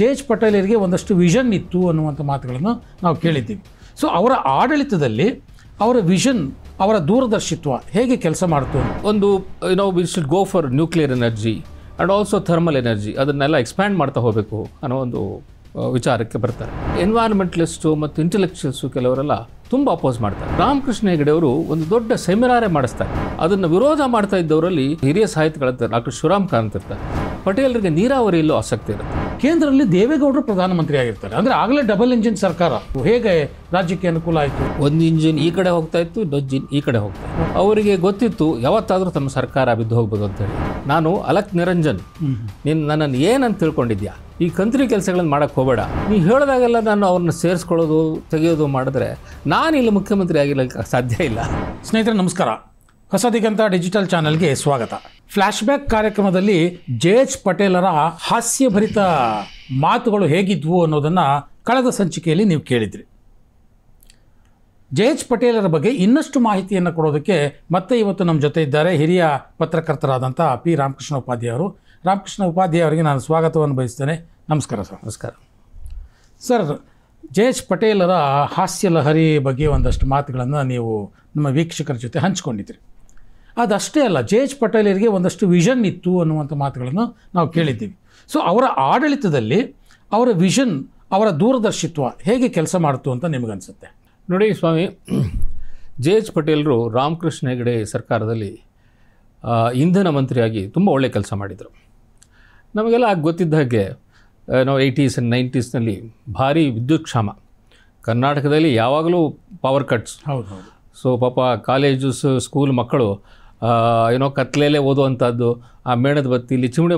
ಜೆ.ಎಚ್. ಪಟೇಲರಿಗೆ ಒಂದಷ್ಟು ವಿಷನ್ ಇತ್ತು ಅನ್ನುವಂಥ ಮಾತುಗಳನ್ನು ನಾವು ಕೇಳಿದ್ದೀವಿ. ಸೊ ಅವರ ಆಡಳಿತದಲ್ಲಿ ಅವರ ವಿಷನ್, ಅವರ ದೂರದರ್ಶಿತ್ವ ಹೇಗೆ ಕೆಲಸ ಮಾಡ್ತು? ಒಂದು we should go for nuclear energy and also thermal energy, ಅದನ್ನೆಲ್ಲ ಎಕ್ಸ್ಪ್ಯಾಂಡ್ ಮಾಡ್ತಾ ಹೋಗಬೇಕು ಅನ್ನೋ ಒಂದು ವಿಚಾರಕ್ಕೆ ಬರ್ತಾರೆ. ಎನ್ವೈರನ್ಮೆಂಟಲಿಸ್ಟು ಮತ್ತು ಇಂಟೆಲೆಕ್ಚುಯಲ್ಸು ಕೆಲವರೆಲ್ಲ ತುಂಬ ಅಪೋಸ್ ಮಾಡ್ತಾರೆ. ರಾಮಕೃಷ್ಣ ಹೆಗಡೆ ಅವರು ಒಂದು ದೊಡ್ಡ ಸೆಮಿನಾರೇ ಮಾಡಿಸ್ತಾರೆ. ಅದನ್ನು ವಿರೋಧ ಮಾಡ್ತಾ ಇದ್ದವರಲ್ಲಿ ಹಿರಿಯ ಸಾಹಿತಿಗಳಂತ ಡಾಕ್ಟರ್ ಶಿವರಾಮ್ ಕಾರಂತ್ ಇರ್ತಾರೆ. ಪಟೇಲರಿಗೆ ನೀರಾವರಿಯಲ್ಲೂ ಆಸಕ್ತಿ ಇರುತ್ತೆ. ಕೇಂದ್ರದಲ್ಲಿ ದೇವೇಗೌಡರು ಪ್ರಧಾನಮಂತ್ರಿ ಆಗಿರ್ತಾರೆ. ಅಂದರೆ ಆಗಲೇ ಡಬಲ್ ಇಂಜಿನ್ ಸರ್ಕಾರ, ಹೇಗೆ ರಾಜ್ಯಕ್ಕೆ ಅನುಕೂಲ ಆಯಿತು? ಒಂದು ಇಂಜಿನ್ ಈ ಕಡೆ ಹೋಗ್ತಾ ಇತ್ತು, ಇನ್ನೊಂದು ಇಂಜಿನ್ ಈ ಕಡೆ ಹೋಗ್ತಾ ಇತ್ತು. ಅವರಿಗೆ ಗೊತ್ತಿತ್ತು ಯಾವತ್ತಾದರೂ ತಮ್ಮ ಸರ್ಕಾರ ಬಿದ್ದು ಹೋಗ್ಬೋದು ಅಂತೇಳಿ. ನಾನು ಅಲಕ್ ನಿರಂಜನ್, ನೀನು ನನ್ನನ್ನು ಏನಂತ ತಿಳ್ಕೊಂಡಿದ್ಯಾ? ಈ ಕಂತ್ರಿ ಕೆಲಸಗಳನ್ನು ಮಾಡೋಕ್ಕೆ ಹೋಗಬೇಡ. ನೀವು ಹೇಳಿದಾಗೆಲ್ಲ ನಾನು ಅವ್ರನ್ನ ಸೇರಿಸ್ಕೊಳ್ಳೋದು, ತೆಗೆಯೋದು ಮಾಡಿದ್ರೆ ನಾನು ಇಲ್ಲಿ ಮುಖ್ಯಮಂತ್ರಿ ಆಗಿರಲಿಕ್ಕೆ ಸಾಧ್ಯ ಇಲ್ಲ. ಸ್ನೇಹಿತರೆ ನಮಸ್ಕಾರ, ಹೊಸ ದಿಗಂತ ಡಿಜಿಟಲ್ ಚಾನೆಲ್ಗೆ ಸ್ವಾಗತ. ಫ್ಲ್ಯಾಶ್ಬ್ಯಾಕ್ ಕಾರ್ಯಕ್ರಮದಲ್ಲಿ ಜೆ.ಎಚ್. ಪಟೇಲರ ಹಾಸ್ಯಭರಿತ ಮಾತುಗಳು ಹೇಗಿದ್ವು ಅನ್ನೋದನ್ನು ಕಳೆದ ಸಂಚಿಕೆಯಲ್ಲಿ ನೀವು ಕೇಳಿದ್ರಿ. ಜೆ.ಎಚ್. ಪಟೇಲರ ಬಗ್ಗೆ ಇನ್ನಷ್ಟು ಮಾಹಿತಿಯನ್ನು ಕೊಡೋದಕ್ಕೆ ಮತ್ತೆ ಇವತ್ತು ನಮ್ಮ ಜೊತೆ ಇದ್ದಾರೆ ಹಿರಿಯ ಪತ್ರಕರ್ತರಾದಂಥ ಪಿ. ರಾಮಕೃಷ್ಣ ಉಪಾಧ್ಯಾಯ ಅವರು. ರಾಮಕೃಷ್ಣ ಉಪಾಧ್ಯಾಯ ಅವರಿಗೆ ನಾನು ಸ್ವಾಗತವನ್ನು ಬಯಸ್ತೇನೆ. ನಮಸ್ಕಾರ ಸರ್. ನಮಸ್ಕಾರ ಸರ್. ಜೆ.ಎಚ್. ಪಟೇಲರ ಹಾಸ್ಯ ಲಹರಿ ಬಗ್ಗೆ ಒಂದಷ್ಟು ಮಾತುಗಳನ್ನು ನೀವು ನಮ್ಮ ವೀಕ್ಷಕರ ಜೊತೆ ಹಂಚ್ಕೊಂಡಿದ್ರಿ. ಅದಷ್ಟೇ ಅಲ್ಲ, ಜೆ.ಎಚ್. ಪಟೇಲರಿಗೆ ಒಂದಷ್ಟು ವಿಷನ್ ಇತ್ತು ಅನ್ನುವಂಥ ಮಾತುಗಳನ್ನು ನಾವು ಕೇಳಿದ್ದೀವಿ. ಸೊ ಅವರ ಆಡಳಿತದಲ್ಲಿ ಅವರ ವಿಷನ್, ಅವರ ದೂರದರ್ಶಿತ್ವ ಹೇಗೆ ಕೆಲಸ ಮಾಡ್ತು ಅಂತ ನಿಮಗನ್ಸುತ್ತೆ? ನೋಡಿ ಸ್ವಾಮಿ, ಜೆ.ಎಚ್. ಪಟೇಲರು ರಾಮಕೃಷ್ಣ ಹೆಗಡೆ ಸರ್ಕಾರದಲ್ಲಿ ಇಂಧನ ಮಂತ್ರಿಯಾಗಿ ತುಂಬ ಒಳ್ಳೆಯ ಕೆಲಸ ಮಾಡಿದರು. ನಮಗೆಲ್ಲ ಗೊತ್ತಿದ್ದ ಹಾಗೆ 80s and 90s ಭಾರಿ ವಿದ್ಯುತ್ ಕ್ಷಾಮ ಕರ್ನಾಟಕದಲ್ಲಿ, ಯಾವಾಗಲೂ ಪವರ್ ಕಟ್ಸ್. ಹೌದು. ಸೊ ಪಾಪ ಕಾಲೇಜು ಸ್ಕೂಲ್ ಮಕ್ಕಳು ಕತ್ಲೆಯಲ್ಲೇ ಓದುವಂಥದ್ದು, ಆ ಮೇಣದ ಬತ್ತಿಲಿ, ಚಿಮಣೆ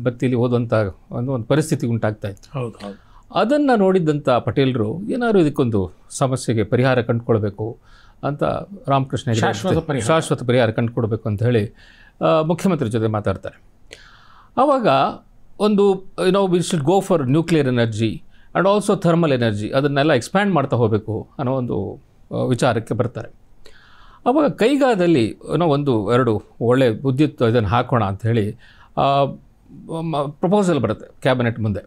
ಬತ್ತಿಲಿ ಓದುವಂಥ ಒಂದು ಪರಿಸ್ಥಿತಿ ಉಂಟಾಗ್ತಾಯಿತ್ತು. ಹೌದು ಹೌದು. ಅದನ್ನು ನೋಡಿದ್ದಂಥ ಪಟೇಲರು ಏನಾದರೂ ಇದಕ್ಕೊಂದು ಸಮಸ್ಯೆಗೆ ಪರಿಹಾರ ಕಂಡುಕೊಳ್ಬೇಕು ಅಂತ ರಾಮಕೃಷ್ಣ ಶಾಶ್ವತ ಪರಿಹಾರ ಕಂಡುಕೊಡ್ಬೇಕು ಅಂತ ಹೇಳಿ ಮುಖ್ಯಮಂತ್ರಿ ಜೊತೆ ಮಾತಾಡ್ತಾರೆ. ಆವಾಗ ಒಂದು we should go for nuclear energy and also thermal energy, ಅದನ್ನೆಲ್ಲ ಎಕ್ಸ್ಪ್ಯಾಂಡ್ ಮಾಡ್ತಾ ಹೋಗಬೇಕು ಅನ್ನೋ ಒಂದು ವಿಚಾರಕ್ಕೆ ಬರ್ತಾರೆ. ಆವಾಗ ಕೈಗಾದಲ್ಲಿ ಒಂದು ಎರಡು ಒಳ್ಳೆ ವಿದ್ಯುತ್ ಇದನ್ನು ಹಾಕೋಣ ಅಂಥೇಳಿ ಪ್ರಪೋಸಲ್ ಬರುತ್ತೆ ಕ್ಯಾಬಿನೆಟ್ ಮುಂದೆ.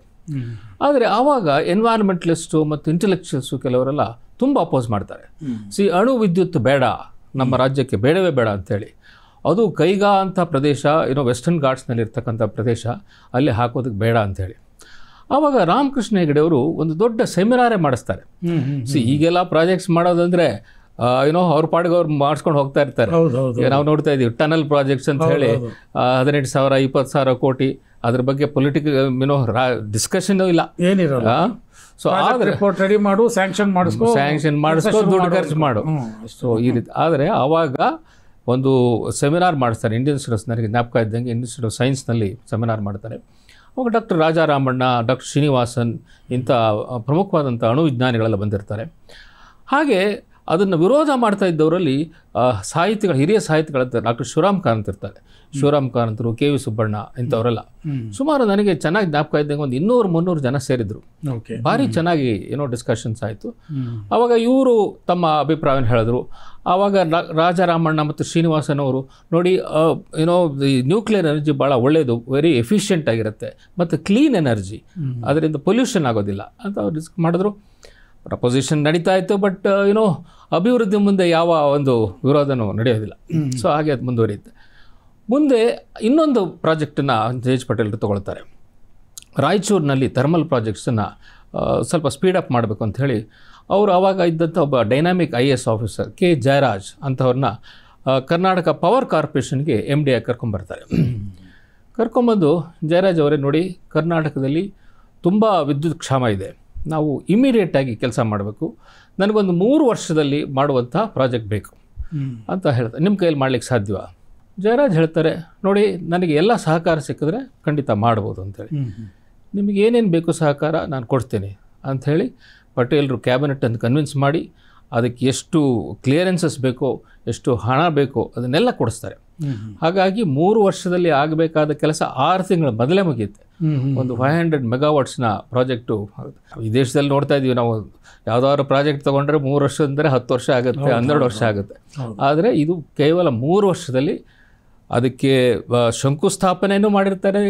ಆದರೆ ಆವಾಗ ಎನ್ವೈರನ್ಮೆಂಟಲಿಸ್ಟು ಮತ್ತು ಇಂಟೆಲೆಕ್ಚುಯಲ್ಸು ಕೆಲವರೆಲ್ಲ ತುಂಬ ಅಪೋಸ್ ಮಾಡ್ತಾರೆ. ಅಣು ವಿದ್ಯುತ್ ಬೇಡ, ನಮ್ಮ ರಾಜ್ಯಕ್ಕೆ ಬೇಡವೇ ಬೇಡ ಅಂಥೇಳಿ. ಅದು ಕೈಗಾ ಅಂತ ಪ್ರದೇಶ, ವೆಸ್ಟರ್ನ್ ಘಾಟ್ಸ್ನಲ್ಲಿ ಇರ್ತಕ್ಕಂಥ ಪ್ರದೇಶ, ಅಲ್ಲಿ ಹಾಕೋದಕ್ಕೆ ಬೇಡ ಅಂಥೇಳಿ. ಆವಾಗ ರಾಮಕೃಷ್ಣ ಹೆಗಡೆ ಅವರು ಒಂದು ದೊಡ್ಡ ಸೆಮಿನಾರೇ ಮಾಡಿಸ್ತಾರೆ. ಈಗೆಲ್ಲ ಪ್ರಾಜೆಕ್ಟ್ಸ್ ಮಾಡೋದಂದರೆ ಅವ್ರ ಪಾಡಿಗೆ ಅವ್ರು ಮಾಡಿಸ್ಕೊಂಡು ಹೋಗ್ತಾ ಇರ್ತಾರೆ. ನಾವು ನೋಡ್ತಾ ಇದ್ದೀವಿ ಟನಲ್ ಪ್ರಾಜೆಕ್ಟ್ಸ್ ಅಂತ ಹೇಳಿ 18,000 20,000 ಕೋಟಿ, ಅದ್ರ ಬಗ್ಗೆ ಪೊಲಿಟಿಕಲ್ ಡಿಸ್ಕಷನ್ ಇಲ್ಲ, ಏನಿರಲ್ಲ. ಸೊ ಆದರೆ ರೆಡಿ ಮಾಡು, ಸ್ಯಾಂಕ್ಷನ್ ಮಾಡಿಸ್ಕೊ, ದುಡ್ಡು ಖರ್ಚು ಮಾಡು. ಸೊ ಈ ರೀತಿ. ಆದರೆ ಆವಾಗ ಒಂದು ಸೆಮಿನಾರ್ ಮಾಡಿಸ್ತಾರೆ ಇಂಡಿಯನ್ ಇನ್ಸ್ಟಿಟ್ಯೂಟ್, ನನಗೆ ಜ್ಞಾಪಕ ಇದ್ದಂಗೆ ಇನ್ಸ್ಟಿಟ್ಯೂಟ್ ಆಫ್ ಸೈನ್ಸ್ನಲ್ಲಿ ಸೆಮಿನಾರ್ ಮಾಡ್ತಾರೆ. ಅವಾಗ ಡಾಕ್ಟರ್ ರಾಜಾರಾಮಣ್ಣ, ಡಾಕ್ಟರ್ ಶ್ರೀನಿವಾಸನ್ ಇಂಥ ಪ್ರಮುಖವಾದಂಥ ಅಣುವಿಜ್ಞಾನಿಗಳೆಲ್ಲ ಬಂದಿರ್ತಾರೆ. ಹಾಗೆ ಅದನ್ನು ವಿರೋಧ ಮಾಡ್ತಾ ಇದ್ದವರಲ್ಲಿ ಸಾಹಿತಿಗಳು, ಹಿರಿಯ ಸಾಹಿತಿಗಳಂತ ಡಾಕ್ಟರ್ ಶಿವರಾಮ್ ಕಾರಂತ್ ಇರ್ತಾರೆ. ಶಿವರಾಮ್ ಕಾರಂತರು, ಕೆ.ವಿ. ಸುಬ್ಬಣ್ಣ ಇಂಥವರೆಲ್ಲ ಸುಮಾರು ನನಗೆ ಚೆನ್ನಾಗಿ ಜ್ಞಾಪಕ ಇದ್ದಂಗೆ ಒಂದು 200-300 ಜನ ಸೇರಿದ್ರು. ಭಾರಿ ಚೆನ್ನಾಗಿ ಡಿಸ್ಕಷನ್ಸ್ ಆಯಿತು. ಆವಾಗ ಇವರು ತಮ್ಮ ಅಭಿಪ್ರಾಯವನ್ನು ಹೇಳಿದ್ರು. ಆವಾಗ ರಾಜಾರಾಮಣ್ಣ ಮತ್ತು ಶ್ರೀನಿವಾಸನ್ ಅವರು ನೋಡಿ, ನ್ಯೂಕ್ಲಿಯರ್ ಎನರ್ಜಿ ಭಾಳ ಒಳ್ಳೆಯದು, ವೆರಿ ಎಫಿಷಿಯೆಂಟ್ ಆಗಿರುತ್ತೆ ಮತ್ತು ಕ್ಲೀನ್ ಎನರ್ಜಿ, ಅದರಿಂದ ಪೊಲ್ಯೂಷನ್ ಆಗೋದಿಲ್ಲ ಅಂತ ಅವ್ರು ಡಿಸ್ಕ್ ಮಾಡಿದ್ರು. ಪ್ರಪೋಸಿಷನ್ ನಡೀತಾ ಇತ್ತು. ಬಟ್ ಅಭಿವೃದ್ಧಿ ಮುಂದೆ ಯಾವ ಒಂದು ವಿರೋಧನೂ ನಡೆಯೋದಿಲ್ಲ. ಸೊ ಹಾಗೆ ಅದು ಮುಂದುವರಿಯುತ್ತೆ. ಮುಂದೆ ಇನ್ನೊಂದು ಪ್ರಾಜೆಕ್ಟನ್ನು ಜೆ.ಎಚ್. ಪಟೇಲರು ತೊಗೊಳ್ತಾರೆ. ರಾಯಚೂರಿನಲ್ಲಿ ಥರ್ಮಲ್ ಪ್ರಾಜೆಕ್ಟ್ಸನ್ನು ಸ್ವಲ್ಪ ಸ್ಪೀಡಪ್ ಮಾಡಬೇಕು ಅಂಥೇಳಿ ಅವರು ಆವಾಗ ಇದ್ದಂಥ ಒಬ್ಬ dynamic IAS officer K. Jayaraj ಅಂಥವ್ರನ್ನ ಕರ್ನಾಟಕ ಪವರ್ ಕಾರ್ಪೊರೇಷನ್ಗೆ MD ಆಗಿ ಕರ್ಕೊಂಬರ್ತಾರೆ. ಕರ್ಕೊಂಬಂದು ಜಯರಾಜ್ ಅವರೇ ನೋಡಿ, ಕರ್ನಾಟಕದಲ್ಲಿ ತುಂಬ ವಿದ್ಯುತ್ ಕ್ಷಾಮ ಇದೆ, ನಾವು ಇಮಿಡಿಯೇಟಾಗಿ ಕೆಲಸ ಮಾಡಬೇಕು, ನನಗೊಂದು 3 ವರ್ಷದಲ್ಲಿ ಮಾಡುವಂಥ ಪ್ರಾಜೆಕ್ಟ್ ಬೇಕು ಅಂತ ಹೇಳ್ತಾರೆ. ನಿಮ್ಮ ಕೈಯಲ್ಲಿ ಮಾಡಲಿಕ್ಕೆ ಸಾಧ್ಯವಾ? ಜಯರಾಜ್ ಹೇಳ್ತಾರೆ, ನೋಡಿ ನನಗೆ ಎಲ್ಲ ಸಹಕಾರ ಸಿಕ್ಕಿದ್ರೆ ಖಂಡಿತ ಮಾಡ್ಬೋದು ಅಂಥೇಳಿ, ನಿಮಗೆ ಏನೇನು ಬೇಕು ಸಹಕಾರ ನಾನು ಕೊಡ್ತೇನೆ ಅಂಥೇಳಿ ಪಟೇಲರು ಕ್ಯಾಬಿನೆಟನ್ನು ಕನ್ವಿನ್ಸ್ ಮಾಡಿ ಅದಕ್ಕೆ ಎಷ್ಟು ಕ್ಲಿಯರೆನ್ಸಸ್ ಬೇಕೋ, ಎಷ್ಟು ಹಣ ಬೇಕೋ ಅದನ್ನೆಲ್ಲ ಕೊಡಿಸ್ತಾರೆ. ಹಾಗಾಗಿ 3 ವರ್ಷದಲ್ಲಿ ಆಗಬೇಕಾದ ಕೆಲಸ 6 ತಿಂಗಳ ಮೊದಲೇ ಮುಗಿಯುತ್ತೆ. ಒಂದು 500 ಮೆಗಾವಾಟ್ಸ್ನ ಪ್ರಾಜೆಕ್ಟು. ಈ ದೇಶದಲ್ಲಿ ನೋಡ್ತಾ ಇದ್ದೀವಿ ನಾವು, ಯಾವುದಾದ್ರು ಪ್ರಾಜೆಕ್ಟ್ ತೊಗೊಂಡ್ರೆ 3 ವರ್ಷ ಅಂದರೆ 10 ವರ್ಷ ಆಗುತ್ತೆ, 12 ವರ್ಷ ಆಗುತ್ತೆ. ಆದರೆ ಇದು ಕೇವಲ 3 ವರ್ಷದಲ್ಲಿ ಅದಕ್ಕೆ ಶಂಕುಸ್ಥಾಪನೆಯೂ ಮಾಡಿರ್ತಾರೆ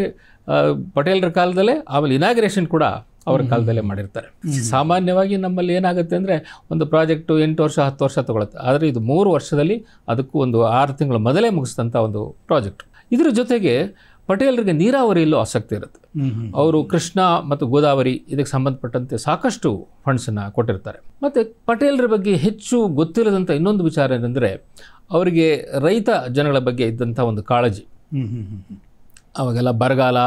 ಪಟೇಲರ ಕಾಲದಲ್ಲೇ, ಆಮೇಲೆ ಇನಾಗ್ರೇಷನ್ ಕೂಡ ಅವರ ಕಾಲದಲ್ಲೇ ಮಾಡಿರ್ತಾರೆ. ಸಾಮಾನ್ಯವಾಗಿ ನಮ್ಮಲ್ಲಿ ಏನಾಗುತ್ತೆ ಅಂದರೆ ಒಂದು ಪ್ರಾಜೆಕ್ಟು 8 ವರ್ಷ 10 ವರ್ಷ ತೊಗೊಳುತ್ತೆ, ಆದರೆ ಇದು 3 ವರ್ಷದಲ್ಲಿ ಅದಕ್ಕೂ ಒಂದು 6 ತಿಂಗಳು ಮೊದಲೇ ಮುಗಿಸಿದಂಥ ಒಂದು ಪ್ರಾಜೆಕ್ಟ್. ಇದರ ಜೊತೆಗೆ ಪಟೇಲರಿಗೆ ನೀರಾವರಿಯಲ್ಲೂ ಆಸಕ್ತಿ ಇರುತ್ತೆ. ಅವರು ಕೃಷ್ಣ ಮತ್ತು ಗೋದಾವರಿ ಇದಕ್ಕೆ ಸಂಬಂಧಪಟ್ಟಂತೆ ಸಾಕಷ್ಟು ಫಂಡ್ಸನ್ನು ಕೊಟ್ಟಿರ್ತಾರೆ. ಮತ್ತು ಪಟೇಲರ ಬಗ್ಗೆ ಹೆಚ್ಚು ಗೊತ್ತಿಲ್ಲದಂಥ ಇನ್ನೊಂದು ವಿಚಾರ ಏನಂದರೆ ಅವರಿಗೆ ರೈತ ಜನಗಳ ಬಗ್ಗೆ ಇದ್ದಂಥ ಒಂದು ಕಾಳಜಿ. ಅವಾಗೆಲ್ಲ ಬರಗಾಲ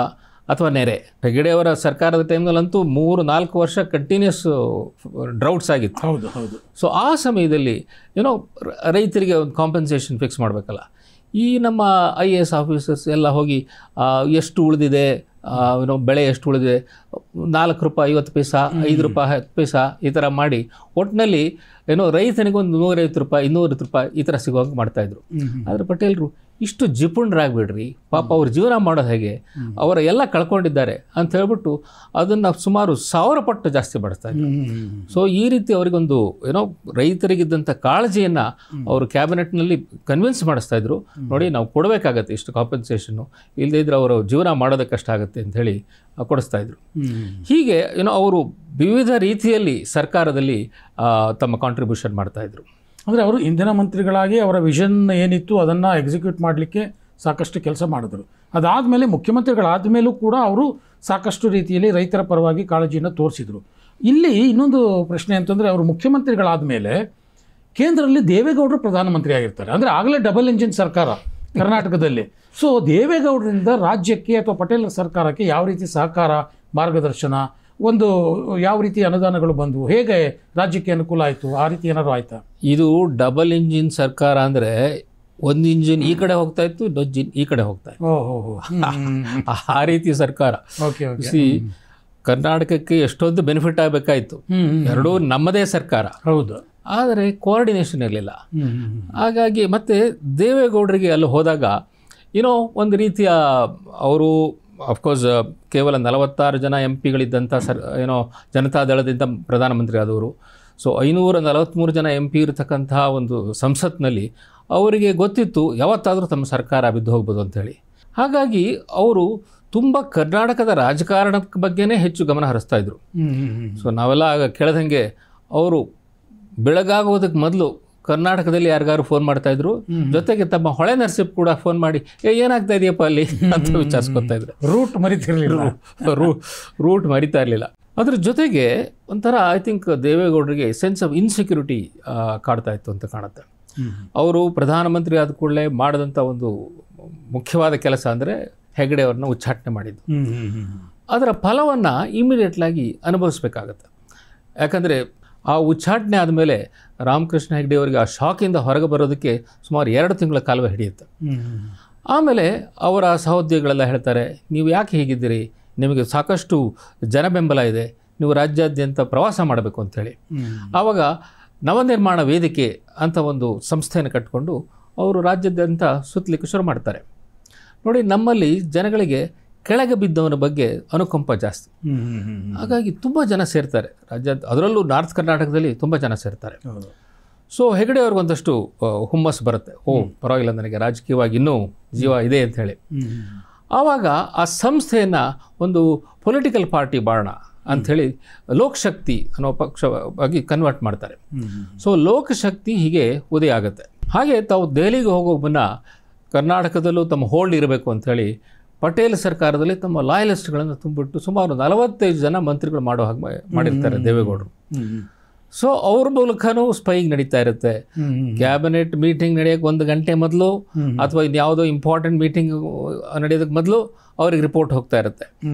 ಅಥವಾ ನೆರೆ, ಹೆಗಡೆಯವರ ಸರ್ಕಾರದ ಟೈಮ್ನಲ್ಲಂತೂ 3-4 ವರ್ಷ ಕಂಟಿನ್ಯೂಸ್ ಡ್ರೌಟ್ಸ್ ಆಗಿತ್ತು. ಹೌದು ಹೌದು. ಸೊ ಆ ಸಮಯದಲ್ಲಿ ರೈತರಿಗೆ ಒಂದು ಕಾಂಪನ್ಸೇಷನ್ ಫಿಕ್ಸ್ ಮಾಡಬೇಕಲ್ಲ. ಈ ನಮ್ಮ IAS ಆಫೀಸರ್ಸ್ ಎಲ್ಲ ಹೋಗಿ ಎಷ್ಟು ಉಳಿದಿದೆ, ಬೆಳೆ ಎಷ್ಟು ಉಳಿದಿದೆ, 4 ರೂಪಾಯಿ 50 ಪೈಸಾ, 5 ರೂಪಾಯಿ 10 ಪೈಸಾ ಈ ಥರ ಮಾಡಿ ಒಟ್ಟಿನಲ್ಲಿ ರೈತನಿಗೆ ಒಂದು 150 ರೂಪಾಯಿ 200 ರೂಪಾಯಿ ಈ ಥರ ಸಿಗೋಂಗೆ ಮಾಡ್ತಾಯಿದ್ರು. ಆದರೆ ಪಟೇಲರು ಇಷ್ಟು ಜಿಪುಣರಾಗ್ಬಿಡ್ರಿ, ಪಾಪ ಅವ್ರ ಜೀವನ ಮಾಡೋದು ಹೇಗೆ, ಅವರ ಎಲ್ಲ ಕಳ್ಕೊಂಡಿದ್ದಾರೆ ಅಂತ ಹೇಳ್ಬಿಟ್ಟು ಅದನ್ನು ಸುಮಾರು 1000 ಪಟ್ಟು ಜಾಸ್ತಿ ಮಾಡಿಸ್ತಾ ಇದ್ರು. ಸೊ ಈ ರೀತಿ ಅವರಿಗೊಂದು ರೈತರಿಗಿದ್ದಂಥ ಕಾಳಜಿಯನ್ನು ಅವರು ಕ್ಯಾಬಿನೆಟ್ನಲ್ಲಿ ಕನ್ವಿನ್ಸ್ ಮಾಡಿಸ್ತಾ ಇದ್ರು. ನೋಡಿ, ನಾವು ಕೊಡಬೇಕಾಗತ್ತೆ ಇಷ್ಟು ಕಾಂಪನ್ಸೇಷನ್ನು, ಇಲ್ಲದೇ ಇದ್ರೆ ಅವರು ಜೀವನ ಮಾಡೋದಕ್ಕೆ ಕಷ್ಟ ಆಗುತ್ತೆ ಅಂತ ಹೇಳಿ ಕೊಡಿಸ್ತಾ ಇದ್ರು. ಹೀಗೆ ಅವರು ವಿವಿಧ ರೀತಿಯಲ್ಲಿ ಸರ್ಕಾರದಲ್ಲಿ ತಮ್ಮ ಕಾಂಟ್ರಿಬ್ಯೂಷನ್ ಮಾಡ್ತಾಯಿದ್ರು. ಅಂದರೆ ಅವರು ಇಂಧನ ಮಂತ್ರಿಗಳಾಗಿ ಅವರ ವಿಷನ್ ಏನಿತ್ತು ಅದನ್ನು ಎಕ್ಸಿಕ್ಯೂಟ್ ಮಾಡಲಿಕ್ಕೆ ಸಾಕಷ್ಟು ಕೆಲಸ ಮಾಡಿದ್ರು. ಅದಾದಮೇಲೆ ಮುಖ್ಯಮಂತ್ರಿಗಳಾದ ಮೇಲೂ ಕೂಡ ಅವರು ಸಾಕಷ್ಟು ರೀತಿಯಲ್ಲಿ ರೈತರ ಪರವಾಗಿ ಕಾಳಜಿಯನ್ನು ತೋರಿಸಿದರು. ಇಲ್ಲಿ ಇನ್ನೊಂದು ಪ್ರಶ್ನೆ ಅಂತಂದರೆ, ಅವರು ಮುಖ್ಯಮಂತ್ರಿಗಳಾದ ಮೇಲೆ ಕೇಂದ್ರದಲ್ಲಿ ದೇವೇಗೌಡರು ಪ್ರಧಾನಮಂತ್ರಿ ಆಗಿರ್ತಾರೆ. ಅಂದರೆ ಆಗಲೇ ಡಬಲ್ ಇಂಜಿನ್ ಸರ್ಕಾರ ಕರ್ನಾಟಕದಲ್ಲಿ. ಸೊ ದೇವೇಗೌಡರಿಂದ ರಾಜ್ಯಕ್ಕೆ ಅಥವಾ ಪಟೇಲರ ಸರ್ಕಾರಕ್ಕೆ ಯಾವ ರೀತಿ ಸಹಕಾರ, ಮಾರ್ಗದರ್ಶನ, ಒಂದು ಯಾವ ರೀತಿ ಅನುದಾನಗಳು ಬಂದವು, ಹೇಗೆ ರಾಜ್ಯಕ್ಕೆ ಅನುಕೂಲ ಆಯಿತು, ಆ ರೀತಿ ಏನಾದ್ರು ಆಯ್ತಾ? ಇದು ಡಬಲ್ ಇಂಜಿನ್ ಸರ್ಕಾರ ಅಂದರೆ ಒಂದು ಇಂಜಿನ್ ಈ ಕಡೆ ಹೋಗ್ತಾ ಇತ್ತು, ಇನ್ನೊಂದು ಇಂಜಿನ್ ಈ ಕಡೆ ಹೋಗ್ತಾ ಇತ್ತು. ಆ ರೀತಿ ಸರ್ಕಾರ. ಸಿ, ಕರ್ನಾಟಕಕ್ಕೆ ಎಷ್ಟೊಂದು ಬೆನಿಫಿಟ್ ಆಗಬೇಕಾಯಿತು, ಎರಡೂ ನಮ್ಮದೇ ಸರ್ಕಾರ. ಹೌದು. ಆದರೆ ಕೋಆರ್ಡಿನೇಷನ್ ಇರಲಿಲ್ಲ. ಹಾಗಾಗಿ ಮತ್ತೆ ದೇವೇಗೌಡರಿಗೆ ಅಲ್ಲಿ ಹೋದಾಗ ಒಂದು ರೀತಿಯ ಅವರು ಅಫ್ಕೋರ್ಸ್ ಕೇವಲ 46 ಜನ MP ಗಳಿದ್ದಂಥ ಜನತಾದಳದಿಂದ ಪ್ರಧಾನಮಂತ್ರಿ ಆದವರು. ಸೊ 543 ಜನ MP ಇರತಕ್ಕಂತಹ ಒಂದು ಸಂಸತ್ನಲ್ಲಿ ಅವರಿಗೆ ಗೊತ್ತಿತ್ತು ಯಾವತ್ತಾದರೂ ತಮ್ಮ ಸರ್ಕಾರ ಬಿದ್ದು ಹೋಗ್ಬೋದು ಅಂಥೇಳಿ. ಹಾಗಾಗಿ ಅವರು ತುಂಬ ಕರ್ನಾಟಕದ ರಾಜಕಾರಣದ ಬಗ್ಗೆನೇ ಹೆಚ್ಚು ಗಮನ ಹರಿಸ್ತಾ ಇದ್ರು. ಸೊ ನಾವೆಲ್ಲ ಆಗ ಕೇಳ್ದಂಗೆ ಅವರು ಬೆಳಗಾಗೋದಕ್ಕೆ ಮೊದಲು ಕರ್ನಾಟಕದಲ್ಲಿ ಯಾರಿಗಾರು ಫೋನ್ ಮಾಡ್ತಾಯಿದ್ರು, ಜೊತೆಗೆ ತಮ್ಮ ಹೊಳೆ ನರಸೀಪ್ ಕೂಡ ಫೋನ್ ಮಾಡಿ ಏನಾಗ್ತಾ ಇದೆಯಪ್ಪ ಅಲ್ಲಿ ಅಂತ ವಿಚಾರಿಸ್ಕೊತಾ ಇದ್ರು. ರೂಟ್ ಮರಿತಾ ಇರಲಿಲ್ಲ. ಅದ್ರ ಜೊತೆಗೆ ಒಂಥರ ಐ ಥಿಂಕ್ ದೇವೇಗೌಡರಿಗೆ ಸೆನ್ಸ್ ಆಫ್ ಇನ್ಸೆಕ್ಯೂರಿಟಿ ಕಾಡ್ತಾ ಇತ್ತು ಅಂತ ಕಾಣುತ್ತೆ. ಅವರು ಪ್ರಧಾನಮಂತ್ರಿ ಆದ ಕೂಡಲೇ ಮಾಡಿದಂಥ ಒಂದು ಮುಖ್ಯವಾದ ಕೆಲಸ ಅಂದರೆ ಹೆಗಡೆ ಅವ್ರನ್ನ ಉಚ್ಚಾಟನೆ ಮಾಡಿದ್ದು. ಅದರ ಫಲವನ್ನು ಇಮಿಡಿಯೇಟ್ಲಾಗಿ ಅನುಭವಿಸ್ಬೇಕಾಗತ್ತೆ. ಯಾಕಂದರೆ ಆ ಉಚ್ಚಾಟನೆ ಆದಮೇಲೆ ರಾಮಕೃಷ್ಣ ಹೆಗಡೆ ಅವರಿಗೆ ಆ ಶಾಕಿಂದ ಹೊರಗೆ ಬರೋದಕ್ಕೆ ಸುಮಾರು 2 ತಿಂಗಳ ಕಾಲವೇ ಹಿಡಿಯುತ್ತೆ. ಆಮೇಲೆ ಅವರ ಸಹೋದ್ಯೋಗಿಗಳೆಲ್ಲ ಹೇಳ್ತಾರೆ, ನೀವು ಯಾಕೆ ಹೀಗಿದ್ದೀರಿ, ನಿಮಗೆ ಸಾಕಷ್ಟು ಜನ ಬೆಂಬಲ ಇದೆ, ನೀವು ರಾಜ್ಯಾದ್ಯಂತ ಪ್ರವಾಸ ಮಾಡಬೇಕು ಅಂಥೇಳಿ. ಆವಾಗ ನವನಿರ್ಮಾಣ ವೇದಿಕೆ ಅಂತ ಒಂದು ಸಂಸ್ಥೆಯನ್ನು ಕಟ್ಟಿಕೊಂಡು ಅವರು ರಾಜ್ಯಾದ್ಯಂತ ಸುತ್ತಲಿಕ್ಕೆ ಶುರು ಮಾಡ್ತಾರೆ. ನೋಡಿ, ನಮ್ಮಲ್ಲಿ ಜನಗಳಿಗೆ ಕೆಳಗೆ ಬಿದ್ದವನ ಬಗ್ಗೆ ಅನುಕಂಪ ಜಾಸ್ತಿ. ಹಾಗಾಗಿ ತುಂಬ ಜನ ಸೇರ್ತಾರೆ ಅದರಲ್ಲೂ ನಾರ್ತ್ ಕರ್ನಾಟಕದಲ್ಲಿ ತುಂಬ ಜನ ಸೇರ್ತಾರೆ. ಸೊ ಹೆಗಡೆ ಅವ್ರಿಗೊಂದಷ್ಟು ಹುಮ್ಮಸ್ಸು ಬರುತ್ತೆ, ಪರವಾಗಿಲ್ಲ, ನನಗೆ ರಾಜಕೀಯವಾಗಿ ಇನ್ನೂ ಜೀವ ಇದೆ ಅಂಥೇಳಿ. ಆವಾಗ ಆ ಸಂಸ್ಥೆಯನ್ನು ಒಂದು ಪೊಲಿಟಿಕಲ್ ಪಾರ್ಟಿ ಮಾಡೋಣ ಅಂಥೇಳಿ ಲೋಕಶಕ್ತಿ ಅನ್ನೋ ಪಕ್ಷವಾಗಿ ಕನ್ವರ್ಟ್ ಮಾಡ್ತಾರೆ. ಸೊ ಲೋಕಶಕ್ತಿ ಹೀಗೆ ಉದಯ ಆಗುತ್ತೆ. ಹಾಗೆ ತಾವು ದೆಹಲಿಗೆ ಹೋಗೋ ಮುನ್ನ ಕರ್ನಾಟಕದಲ್ಲೂ ತಮ್ಮ ಹೋಲ್ಡ್ ಇರಬೇಕು ಅಂಥೇಳಿ ಪಟೇಲ್ ಸರ್ಕಾರದಲ್ಲಿ ತಮ್ಮ ಲಾಯಲಿಸ್ಟ್ಗಳನ್ನು ತುಂಬಿಟ್ಟು ಸುಮಾರು 45 ಜನ ಮಂತ್ರಿಗಳು ಮಾಡೋ ಹಾಗೆ ಮಾಡಿರ್ತಾರೆ ದೇವೇಗೌಡರು. ಸೊ ಅವ್ರ ಮೂಲಕನೂ ಸ್ಪೈಯಿಂಗ್ ನಡೀತಾ ಇರುತ್ತೆ. ಕ್ಯಾಬಿನೆಟ್ ಮೀಟಿಂಗ್ ನಡೆಯೋಕ್ಕೆ 1 ಗಂಟೆ ಮೊದಲು ಅಥವಾ ಇನ್ಯಾವುದೋ ಇಂಪಾರ್ಟೆಂಟ್ ಮೀಟಿಂಗ್ ನಡೆಯೋದಕ್ಕೆ ಮೊದಲು ಅವ್ರಿಗೆ ರಿಪೋರ್ಟ್ ಹೋಗ್ತಾ ಇರುತ್ತೆ.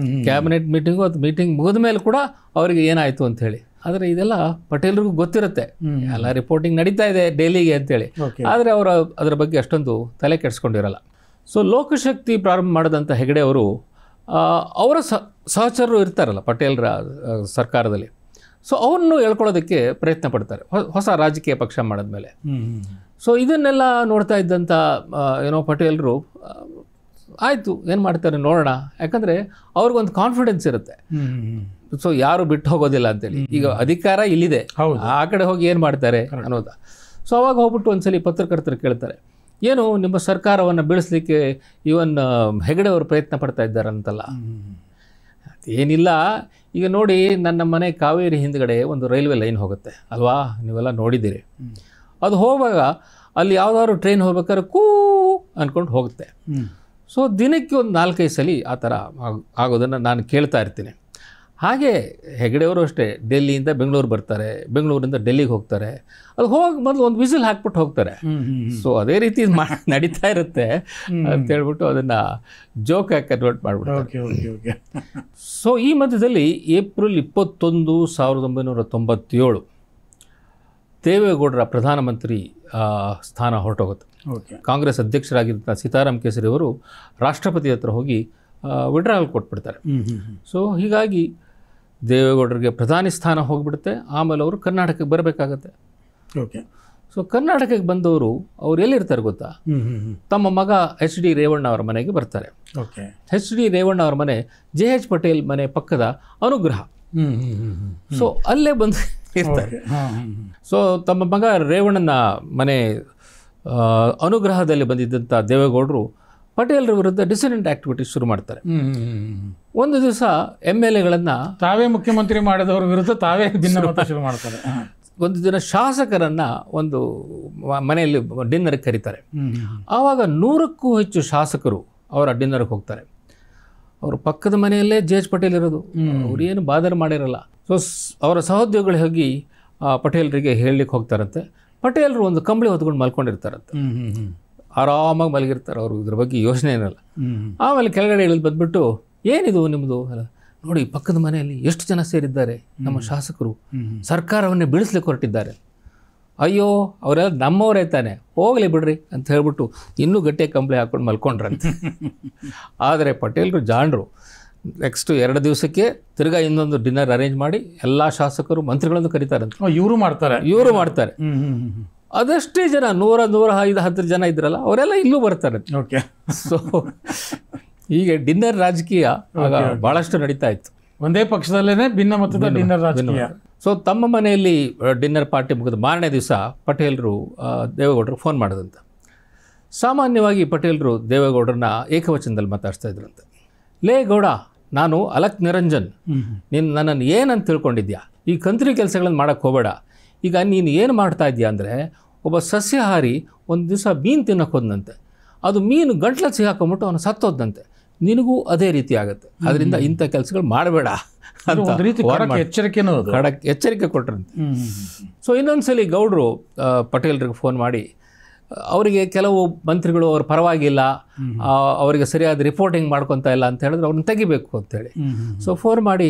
ಕ್ಯಾಬಿನೆಟ್ ಮೀಟಿಂಗು ಅದು ಮೀಟಿಂಗ್ ಮುಗಿದ ಮೇಲೆ ಕೂಡ ಅವರಿಗೆ ಏನಾಯಿತು ಅಂಥೇಳಿ. ಆದರೆ ಇದೆಲ್ಲ ಪಟೇಲ್ರಿಗೂ ಗೊತ್ತಿರುತ್ತೆ, ಎಲ್ಲ ರಿಪೋರ್ಟಿಂಗ್ ನಡೀತಾ ಇದೆ ಡೈಲಿಗೆ ಅಂತೇಳಿ. ಆದರೆ ಅವರು ಅದರ ಬಗ್ಗೆ ಅಷ್ಟೊಂದು ತಲೆ ಕೆಡಿಸ್ಕೊಂಡಿರಲ್ಲ. ಸೊ ಲೋಕಶಕ್ತಿ ಪ್ರಾರಂಭ ಮಾಡಿದಂಥ ಹೆಗಡೆ ಅವರು ಅವರ ಸಹಚರರು ಇರ್ತಾರಲ್ಲ ಪಟೇಲರ ಸರ್ಕಾರದಲ್ಲಿ. ಸೊ ಅವರನ್ನು ಹೇಳ್ಕೊಳ್ಳೋದಕ್ಕೆ ಪ್ರಯತ್ನ ಪಡ್ತಾರೆ ಹೊಸ ರಾಜಕೀಯ ಪಕ್ಷ ಮಾಡಿದ್ಮೇಲೆ. ಸೊ ಇದನ್ನೆಲ್ಲ ನೋಡ್ತಾ ಇದ್ದಂಥ ಪಟೇಲರು ಆಯಿತು ಏನು ಮಾಡ್ತಾರೆ ನೋಡೋಣ, ಯಾಕಂದರೆ ಅವ್ರಿಗೊಂದು ಕಾನ್ಫಿಡೆನ್ಸ್ ಇರುತ್ತೆ. ಸೊ ಯಾರು ಬಿಟ್ಟು ಹೋಗೋದಿಲ್ಲ ಅಂತೇಳಿ. ಈಗ ಅಧಿಕಾರ ಇಲ್ಲಿದೆ, ಆ ಕಡೆ ಹೋಗಿ ಏನು ಮಾಡ್ತಾರೆ ಅನ್ನೋದು. ಸೊ ಅವಾಗ ಹೋಗ್ಬಿಟ್ಟು ಒಂದ್ಸಲಿ ಪತ್ರಕರ್ತರು ಕೇಳ್ತಾರೆ, ಏನು ನಿಮ್ಮ ಸರ್ಕಾರವನ್ನು ಬೀಳಿಸ್ಲಿಕ್ಕೆ ಇವನ್ ಹೆಗಡೆ ಅವರು ಪ್ರಯತ್ನ ಪಡ್ತಾ ಇದ್ದಾರಂತಲ್ಲ. ಏನಿಲ್ಲ, ಈಗ ನೋಡಿ ನನ್ನ ಮನೆ ಕಾವೇರಿ ಹಿಂದ್ಗಡೆ ಒಂದು ರೈಲ್ವೆ ಲೈನ್ ಹೋಗುತ್ತೆ ಅಲ್ವಾ, ನೀವೆಲ್ಲ ನೋಡಿದ್ದೀರಿ. ಅದು ಹೋಗುವಾಗ ಅಲ್ಲಿ ಯಾವುದಾದ್ರು ಟ್ರೈನ್ ಹೋಗ್ಬೇಕಾದ್ರೆ ಕೂ ಅಂದ್ಕೊಂಡು ಹೋಗುತ್ತೆ. ಸೊ ದಿನಕ್ಕೆ ಒಂದು 4-5 ಸಲ ಆ ಥರ ಆಗೋದನ್ನು ನಾನು ಕೇಳ್ತಾ ಇರ್ತೀನಿ. ಹಾಗೆ ಹೆಗಡೆಯವರು ಅಷ್ಟೇ ಡೆಲ್ಲಿಯಿಂದ ಬೆಂಗಳೂರು ಬರ್ತಾರೆ, ಬೆಂಗಳೂರಿಂದ ಡೆಲ್ಲಿಗೆ ಹೋಗ್ತಾರೆ. ಅದು ಹೋಗಿ ಮೊದಲು ಒಂದು ವಿಸಿಲ್ ಹಾಕ್ಬಿಟ್ಟು ಹೋಗ್ತಾರೆ. ಸೊ ಅದೇ ರೀತಿ ನಡೀತಾ ಇರುತ್ತೆ ಅಂತ ಹೇಳ್ಬಿಟ್ಟು ಅದನ್ನು ಜೋಕಾಗಿ ಕನ್ವರ್ಟ್ ಮಾಡಿಬಿಡ್ತಾರೆ. ಸೊ ಈ ಮಧ್ಯದಲ್ಲಿ ಏಪ್ರಿಲ್ 21, 1997 ದೇವೇಗೌಡರ ಪ್ರಧಾನಮಂತ್ರಿ ಸ್ಥಾನ ಹೊರಟೋಗುತ್ತೆ. ಕಾಂಗ್ರೆಸ್ ಅಧ್ಯಕ್ಷರಾಗಿದ್ದ ಸೀತಾರಾಮ್ ಕೇಸರಿ ಅವರು ರಾಷ್ಟ್ರಪತಿ ಹತ್ರ ಹೋಗಿ ವಿಡ್ರಾಲ್ ಕೊಟ್ಬಿಡ್ತಾರೆ. ಸೊ ಹೀಗಾಗಿ ದೇವೇಗೌಡರಿಗೆ ಪ್ರಧಾನಿ ಸ್ಥಾನ ಹೋಗಿಬಿಡುತ್ತೆ. ಆಮೇಲೆ ಅವರು ಕರ್ನಾಟಕಕ್ಕೆ ಬರಬೇಕಾಗತ್ತೆ. ಸೊ ಕರ್ನಾಟಕಕ್ಕೆ ಬಂದವರು ಅವ್ರು ಎಲ್ಲಿರ್ತಾರೆ ಗೊತ್ತಾ, ತಮ್ಮ ಮಗ HD ರೇವಣ್ಣ ಅವರ ಮನೆಗೆ ಬರ್ತಾರೆ. HD ರೇವಣ್ಣ ಅವರ ಮನೆ JH ಪಟೇಲ್ ಮನೆ ಪಕ್ಕದ ಅನುಗ್ರಹ. ಸೊ ಅಲ್ಲೇ ಬಂದು ಇರ್ತಾರೆ. ಸೊ ತಮ್ಮ ಮಗ ರೇವಣ್ಣನ ಮನೆ ಅನುಗ್ರಹದಲ್ಲಿ ಬಂದಿದ್ದಂಥ ದೇವೇಗೌಡರು ಪಟೇಲ್ರ ವಿರುದ್ಧ ಡಿಸೆಂಡೆಂಟ್ ಆಕ್ಟಿವಿಟೀಸ್ ಶುರು ಮಾಡ್ತಾರೆ. ಒಂದು ದಿವಸ MLAಗಳನ್ನು ತಾವೇ ಮುಖ್ಯಮಂತ್ರಿ ಮಾಡಿದವರ ವಿರುದ್ಧ ತಾವೇ ಭಿನ್ನಮತ ಶುರು ಮಾಡ್ತಾರೆ. ಒಂದು ದಿನ ಶಾಸಕರನ್ನು ಒಂದು ಮನೆಯಲ್ಲಿ ಡಿನ್ನರ್ಗೆ ಕರೀತಾರೆ. ಆವಾಗ 100ಕ್ಕೂ ಹೆಚ್ಚು ಶಾಸಕರು ಅವರ ಡಿನ್ನರ್ಗೆ ಹೋಗ್ತಾರೆ. ಅವರು ಪಕ್ಕದ ಮನೆಯಲ್ಲೇ JH ಪಟೇಲ್ ಇರೋದು, ಅವ್ರು ಏನು ಬಾದರ್ ಮಾಡಿರಲ್ಲ. ಸೊ ಅವರ ಸಹೋದ್ಯೋಗಿಗಳು ಹೋಗಿ ಪಟೇಲ್ರಿಗೆ ಹೇಳಲಿಕ್ಕೆ ಹೋಗ್ತಾರಂತೆ. ಪಟೇಲರು ಒಂದು ಕಂಬಳಿ ಹೊತ್ಕೊಂಡು ಮಲ್ಕೊಂಡಿರ್ತಾರಂತೆ. ಆರಾಮಾಗಿ ಮಲಗಿರ್ತಾರೆ, ಅವರು ಇದ್ರ ಬಗ್ಗೆ ಯೋಚನೆ ಇರಲ್ಲ. ಆಮೇಲೆ ಕೆಳಗಡೆ ಇಳಿದು ಬಂದ್ಬಿಟ್ಟು, ಏನಿದು ನಿಮ್ಮದು ಅಲ್ಲ ನೋಡಿ, ಪಕ್ಕದ ಮನೆಯಲ್ಲಿ ಎಷ್ಟು ಜನ ಸೇರಿದ್ದಾರೆ, ನಮ್ಮ ಶಾಸಕರು ಸರ್ಕಾರವನ್ನೇ ಬೀಳಿಸ್ಲಿಕ್ಕೆ ಹೊರಟಿದ್ದಾರೆ. ಅಯ್ಯೋ ಅವರೆಲ್ಲ ನಮ್ಮವರೇ ತಾನೆ, ಹೋಗಲಿ ಬಿಡ್ರಿ ಅಂತ ಹೇಳ್ಬಿಟ್ಟು ಇನ್ನೂ ಗಟ್ಟಿಯಾಗಿ ಕಂಬಳಿ ಹಾಕ್ಕೊಂಡು ಮಲ್ಕೊಂಡ್ರಂತೆ. ಆದರೆ ಪಟೇಲರು ಜಾಣರು. ನೆಕ್ಸ್ಟ್ 2 ದಿವಸಕ್ಕೆ ತಿರ್ಗಾ ಇನ್ನೊಂದು ಡಿನ್ನರ್ ಅರೇಂಜ್ ಮಾಡಿ ಎಲ್ಲ ಶಾಸಕರು ಮಂತ್ರಿಗಳನ್ನು ಕರೀತಾರಂತೆ. ಇವರು ಮಾಡ್ತಾರೆ. ಅದಷ್ಟೇ ಜನ 100-105 ಜನ ಇದ್ರಲ್ಲ ಅವರೆಲ್ಲ ಇಲ್ಲೂ ಬರ್ತಾರೆ. ಸೊ ಹೀಗೆ ಡಿನ್ನರ್ ರಾಜಕೀಯ ಆಗ ಭಾಳಷ್ಟು ನಡೀತಾ ಇತ್ತು. ಒಂದೇ ಪಕ್ಷದಲ್ಲೇ ಭಿನ್ನ ಮತದ ಡಿನ್ನರ್ ರಾಜಕೀಯ. ಸೊ ತಮ್ಮ ಮನೆಯಲ್ಲಿ ಡಿನ್ನರ್ ಪಾರ್ಟಿ ಮುಗಿದ ಮಾರನೇ ದಿವಸ ಪಟೇಲರು ದೇವೇಗೌಡರು ಫೋನ್ ಮಾಡೋದಂತೆ. ಸಾಮಾನ್ಯವಾಗಿ ಪಟೇಲರು ದೇವೇಗೌಡರನ್ನ ಏಕವಚನದಲ್ಲಿ ಮಾತಾಡ್ತಾ ಇದ್ರಂತೆ. ಲೇ ಗೌಡ, ನಾನು ಅಲಕ್ ನಿರಂಜನ್, ನೀನು ನನ್ನನ್ನು ಏನಂತ ತಿಳ್ಕೊಂಡಿದ್ಯಾ? ಈ ಕಂತ್ರಿ ಕೆಲಸಗಳನ್ನು ಮಾಡೋಕ್ಕೆ ಹೋಗಬೇಡ. ಈಗ ನೀನು ಏನು ಮಾಡ್ತಾ ಇದೆಯಾ ಅಂದರೆ, ಒಬ್ಬ ಸಸ್ಯಾಹಾರಿ ಒಂದು ದಿವಸ ಮೀನು ತಿನ್ನೋಕೆ ಹೋದಂತೆ, ಅದು ಮೀನು ಗಂಟ್ಲಲ್ಲಿ ಸಿಗಾಕೊಂಬಿಟ್ಟು ಅವನು ಸತ್ತೋದಂತೆ. ನಿನಗೂ ಅದೇ ರೀತಿ ಆಗುತ್ತೆ, ಅದರಿಂದ ಇಂಥ ಕೆಲಸಗಳು ಮಾಡಬೇಡ ಅಂತ ಎಚ್ಚರಿಕೆ ಕೊಟ್ಟರಂತೆ. ಸೊ ಇನ್ನೊಂದ್ಸಲಿ ಗೌಡರು ಪಟೇಲ್ರಿಗೆ ಫೋನ್ ಮಾಡಿ, ಅವರಿಗೆ ಕೆಲವು ಮಂತ್ರಿಗಳು ಅವ್ರ ಪರವಾಗಿಲ್ಲ, ಅವರಿಗೆ ಸರಿಯಾದ ರಿಪೋರ್ಟಿಂಗ್ ಮಾಡ್ಕೊತಾ ಇಲ್ಲ ಅಂತ ಹೇಳಿದ್ರೆ ಅವ್ರನ್ನ ತೆಗಿಬೇಕು ಅಂತೇಳಿ. ಸೊ ಫೋನ್ ಮಾಡಿ,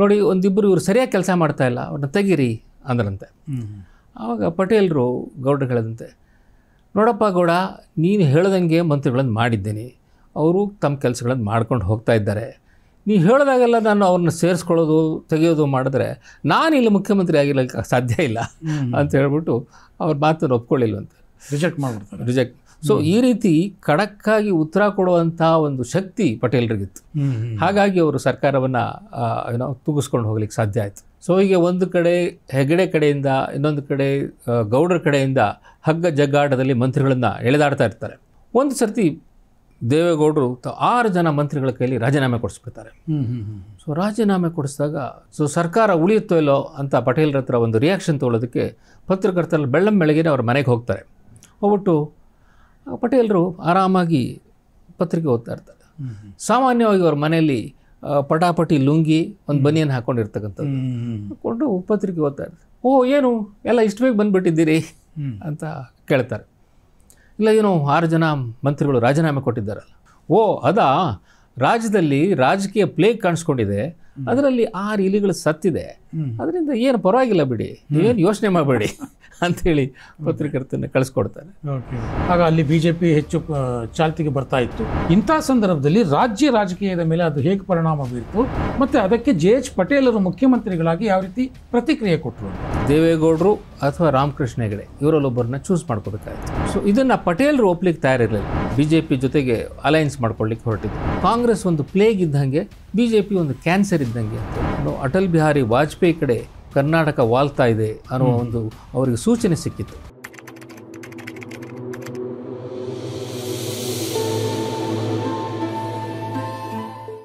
ನೋಡಿ ಒಂದಿಬ್ಬರು ಇವರು ಸರಿಯಾಗಿ ಕೆಲಸ ಮಾಡ್ತಾ ಇಲ್ಲ, ಅವ್ರನ್ನ ತೆಗೀರಿ ಅಂದ್ರಂತೆ. ಆವಾಗ ಪಟೇಲರು ಗೌಡ್ರು ಹೇಳಿದಂತೆ, ನೋಡಪ್ಪ ಗೌಡ, ನೀನು ಹೇಳ್ದಂಗೆ ಮಂತ್ರಿಗಳನ್ನು ಮಾಡಿದ್ದೀನಿ, ಅವರು ತಮ್ಮ ಕೆಲಸಗಳನ್ನು ಮಾಡ್ಕೊಂಡು ಹೋಗ್ತಾ ಇದ್ದಾರೆ. ನೀವು ಹೇಳಿದಾಗೆಲ್ಲ ನಾನು ಅವ್ರನ್ನ ಸೇರಿಸ್ಕೊಳ್ಳೋದು ತೆಗೆಯೋದು ಮಾಡಿದ್ರೆ ನಾನು ಇಲ್ಲಿ ಮುಖ್ಯಮಂತ್ರಿ ಆಗಿರಲಿಕ್ಕೆ ಸಾಧ್ಯ ಇಲ್ಲ ಅಂತ ಹೇಳ್ಬಿಟ್ಟು ಅವ್ರ ಮಾತನ್ನು ಒಪ್ಕೊಳ್ಳಿಲ್ವಂತೆ, ರಿಜೆಕ್ಟ್. ಸೊ ಈ ರೀತಿ ಖಡಕ್ಕಾಗಿ ಉತ್ತರ ಕೊಡುವಂಥ ಒಂದು ಶಕ್ತಿ ಪಟೇಲರಿಗಿತ್ತು. ಹಾಗಾಗಿ ಅವರು ಸರ್ಕಾರವನ್ನು ತೂಗಿಸ್ಕೊಂಡು ಹೋಗ್ಲಿಕ್ಕೆ ಸಾಧ್ಯ ಆಯಿತು. ಸೊ ಹೀಗೆ ಒಂದು ಕಡೆ ಹೆಗಡೆ ಕಡೆಯಿಂದ, ಇನ್ನೊಂದು ಕಡೆ ಗೌಡರ ಕಡೆಯಿಂದ ಹಗ್ಗ ಜಗ್ಗಾಟದಲ್ಲಿ ಮಂತ್ರಿಗಳನ್ನು ಎಳೆದಾಡ್ತಾ ಇರ್ತಾರೆ. ಒಂದು ಸರ್ತಿ ದೇವೇಗೌಡರು 6 ಜನ ಮಂತ್ರಿಗಳ ಕೈಲಿ ರಾಜೀನಾಮೆ ಕೊಡಿಸ್ಬಿಡ್ತಾರೆ. ಸೊ ರಾಜೀನಾಮೆ ಕೊಡಿಸಿದಾಗ ಸರ್ಕಾರ ಉಳಿಯುತ್ತೋ ಇಲ್ಲೋ ಅಂತ ಪಟೇಲರ ಹತ್ರ ಒಂದು ರಿಯಾಕ್ಷನ್ ತೊಗೊಳೋದಕ್ಕೆ ಪತ್ರಕರ್ತರಲ್ಲಿ ಬೆಳ್ಳಂ ಬೆಳಗ್ಗೆ ಅವ್ರ ಮನೆಗೆ ಹೋಗ್ತಾರೆ. ಹೋಗ್ಬಿಟ್ಟು ಪಟೇಲರು ಆರಾಮಾಗಿ ಪತ್ರಿಕೆ ಓದ್ತಾ ಇರ್ತಾರೆ. ಸಾಮಾನ್ಯವಾಗಿ ಅವ್ರ ಮನೆಯಲ್ಲಿ ಪಟಾಪಟಿ ಲುಂಗಿ ಒಂದು ಬನಿಯನ್ನು ಹಾಕ್ಕೊಂಡಿರ್ತಕ್ಕಂಥದ್ದು ಹಾಕ್ಕೊಂಡು ಪತ್ರಿಕೆ ಓದ್ತಾ ಇರ್ತಾರೆ. ಓ ಏನು ಎಲ್ಲ ಇಷ್ಟು ಬೇಗ ಬಂದುಬಿಟ್ಟಿದ್ದೀರಿ ಅಂತ ಕೇಳ್ತಾರೆ. ಇಲ್ಲ ಏನೋ 6 ಜನ ಮಂತ್ರಿಗಳು ರಾಜೀನಾಮೆ ಕೊಟ್ಟಿದ್ದಾರಲ್ಲ. ಓ ಅದಾ, ರಾಜ್ಯದಲ್ಲಿ ರಾಜಕೀಯ ಪ್ಲೇಗ್ ಕಾಣಿಸ್ಕೊಂಡಿದೆ, ಅದರಲ್ಲಿ 6 ಇಲಿಗಳು ಸತ್ತಿದೆ, ಅದರಿಂದ ಏನು ಪರವಾಗಿಲ್ಲ ಬಿಡಿ, ನೀವೇನು ಯೋಚನೆ ಮಾಡಬೇಡಿ ಅಂಥೇಳಿ ಪತ್ರಕರ್ತನ ಕಳಿಸ್ಕೊಡ್ತಾರೆ. ಆಗ ಅಲ್ಲಿ BJP ಹೆಚ್ಚು ಚಾಲ್ತಿಗೆ ಬರ್ತಾ ಇತ್ತು. ಇಂಥ ಸಂದರ್ಭದಲ್ಲಿ ರಾಜ್ಯ ರಾಜಕೀಯದ ಮೇಲೆ ಅದು ಹೇಗೆ ಪರಿಣಾಮ ಬೀರಿತು ಮತ್ತು ಅದಕ್ಕೆ JH ಪಟೇಲರು ಮುಖ್ಯಮಂತ್ರಿಗಳಾಗಿ ಯಾವ ರೀತಿ ಪ್ರತಿಕ್ರಿಯೆ ಕೊಟ್ಟರು? ದೇವೇಗೌಡರು ಅಥವಾ ರಾಮಕೃಷ್ಣ ಹೆಗಡೆ ಇವರಲ್ಲೊಬ್ಬರನ್ನ ಚೂಸ್ ಮಾಡ್ಕೋಬೇಕಾಗಿತ್ತು. ಸೊ ಇದನ್ನು ಪಟೇಲರು ಒಪ್ಲಿಕ್ಕೆ ತಯಾರಿರಲಿಲ್ಲ. BJP ಜೊತೆಗೆ ಅಲಯನ್ಸ್ ಮಾಡ್ಕೊಳ್ಳಿಕ್ಕೆ ಹೊರಟಿದ್ರು. ಕಾಂಗ್ರೆಸ್ ಒಂದು ಪ್ಲೇಗ್ ಇದ್ದಂಗೆ, BJP ಒಂದು ಕ್ಯಾನ್ಸರ್ ಇದ್ದಂಗೆ ಅಂತ ಅಟಲ್ ಬಿಹಾರಿ ವಾಜಪೇಯಿ ಕಡೆ ಕರ್ನಾಟಕ ವಾಲ್ತಾ ಇದೆ ಅನ್ನೋ ಒಂದು ಅವರಿಗೆ ಸೂಚನೆ ಸಿಕ್ಕಿತ್ತು.